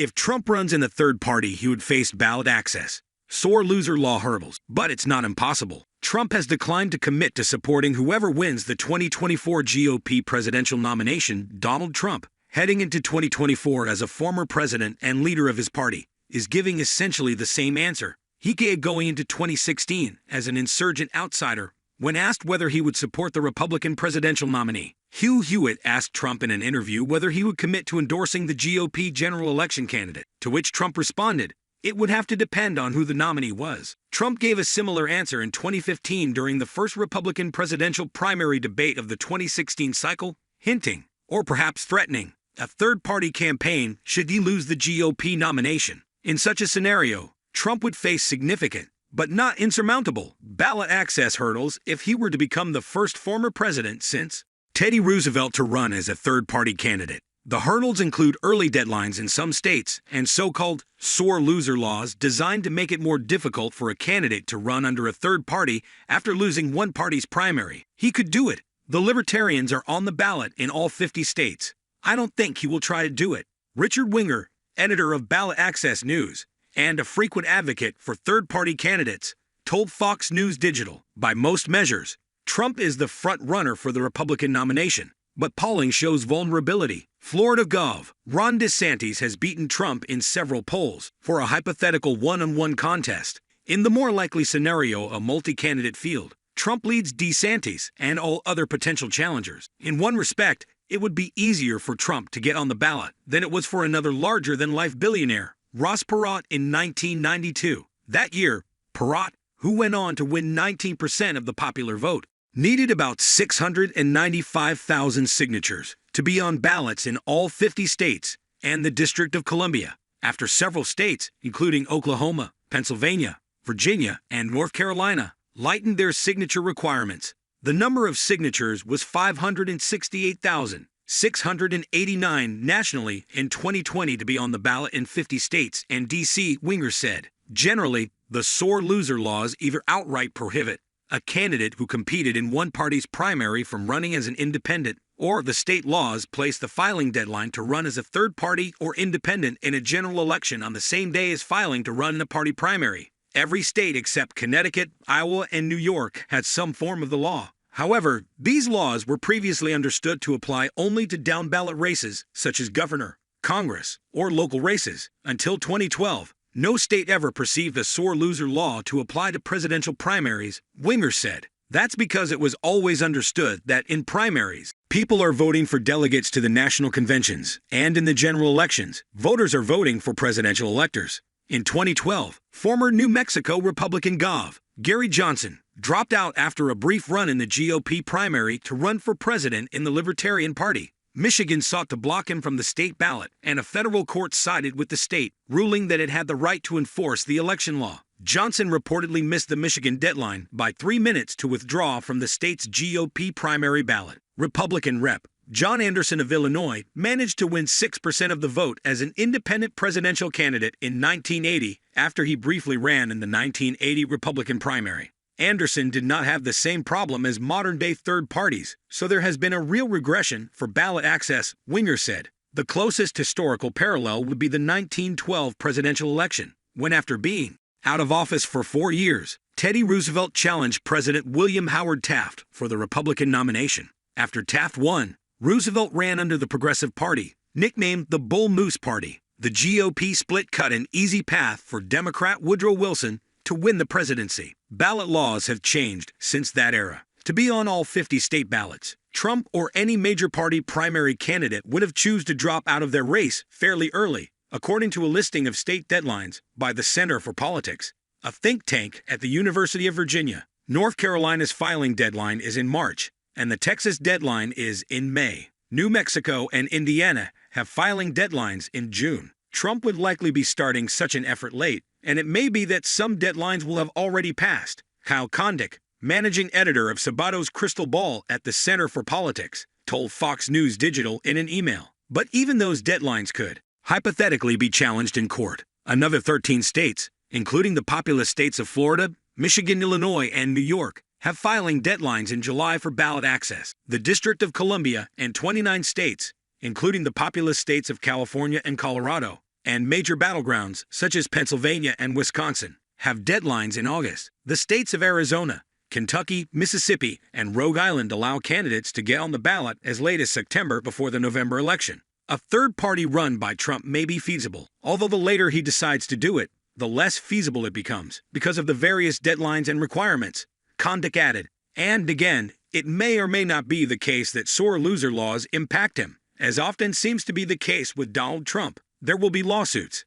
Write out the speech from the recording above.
If Trump runs in the third party, he would face ballot access, sore loser law hurdles, but it's not impossible. Trump has declined to commit to supporting whoever wins the 2024 GOP presidential nomination. Donald Trump, heading into 2024 as a former president and leader of his party, is giving essentially the same answer he gave going into 2016 as an insurgent outsider when asked whether he would support the Republican presidential nominee. Hugh Hewitt asked Trump in an interview whether he would commit to endorsing the GOP general election candidate, to which Trump responded, "It would have to depend on who the nominee was." Trump gave a similar answer in 2015 during the first Republican presidential primary debate of the 2016 cycle, hinting, or perhaps threatening, a third-party campaign should he lose the GOP nomination. In such a scenario, Trump would face significant, but not insurmountable, ballot access hurdles if he were to become the first former president since Teddy Roosevelt to run as a third-party candidate. The hurdles include early deadlines in some states and so-called sore loser laws designed to make it more difficult for a candidate to run under a third party after losing one party's primary. He could do it. The Libertarians are on the ballot in all 50 states. I don't think he will try to do it. Richard Winger, editor of Ballot Access News and a frequent advocate for third-party candidates, told Fox News Digital, by most measures, Trump is the front runner for the Republican nomination, but polling shows vulnerability. Florida Gov. Ron DeSantis has beaten Trump in several polls for a hypothetical one-on-one contest. In the more likely scenario, a multi-candidate field, Trump leads DeSantis and all other potential challengers. In one respect, it would be easier for Trump to get on the ballot than it was for another larger-than-life billionaire, Ross Perot, in 1992. That year, Perot, who went on to win 19% of the popular vote, needed about 695,000 signatures to be on ballots in all 50 states and the District of Columbia. After several states, including Oklahoma, Pennsylvania, Virginia, and North Carolina, lightened their signature requirements, the number of signatures was 568,689 nationally in 2020 to be on the ballot in 50 states, and D.C., Winger said. Generally, the sore loser laws either outright prohibit a candidate who competed in one party's primary from running as an independent, or the state laws place the filing deadline to run as a third party or independent in a general election on the same day as filing to run in a party primary. Every state except Connecticut, Iowa, and New York had some form of the law. However, these laws were previously understood to apply only to down-ballot races such as governor, Congress, or local races. Until 2012, no state ever perceived a sore loser law to apply to presidential primaries, Winger said. That's because it was always understood that in primaries, people are voting for delegates to the national conventions, and in the general elections, voters are voting for presidential electors. In 2012, former New Mexico Republican Gov. Gary Johnson dropped out after a brief run in the GOP primary to run for president in the Libertarian Party. Michigan sought to block him from the state ballot, and a federal court sided with the state, ruling that it had the right to enforce the election law. Johnson reportedly missed the Michigan deadline by 3 minutes to withdraw from the state's GOP primary ballot. Republican Rep. John Anderson of Illinois managed to win 6% of the vote as an independent presidential candidate in 1980 after he briefly ran in the 1980 Republican primary. Anderson did not have the same problem as modern-day third parties, so there has been a real regression for ballot access, Winger said. The closest historical parallel would be the 1912 presidential election, when after being out of office for 4 years, Teddy Roosevelt challenged President William Howard Taft for the Republican nomination. After Taft won, Roosevelt ran under the Progressive Party, nicknamed the Bull Moose Party. The GOP split cut an easy path for Democrat Woodrow Wilson to win the presidency. Ballot laws have changed since that era. To be on all 50 state ballots, Trump or any major party primary candidate would have chosen to drop out of their race fairly early, according to a listing of state deadlines by the Center for Politics, a think tank at the University of Virginia. North Carolina's filing deadline is in March, and the Texas deadline is in May. New Mexico and Indiana have filing deadlines in June. Trump would likely be starting such an effort late, and it may be that some deadlines will have already passed. Kyle Kondik, managing editor of Sabato's Crystal Ball at the Center for Politics, told Fox News Digital in an email. But even those deadlines could, hypothetically, be challenged in court. Another 13 states, including the populous states of Florida, Michigan, Illinois, and New York, have filing deadlines in July for ballot access. The District of Columbia and 29 states, including the populous states of California and Colorado, And major battlegrounds, such as Pennsylvania and Wisconsin, have deadlines in August. The states of Arizona, Kentucky, Mississippi, and Rhode Island allow candidates to get on the ballot as late as September before the November election. A third-party run by Trump may be feasible, although the later he decides to do it, the less feasible it becomes because of the various deadlines and requirements. Kondik added, and again, it may or may not be the case that sore loser laws impact him. As often seems to be the case with Donald Trump, there will be lawsuits.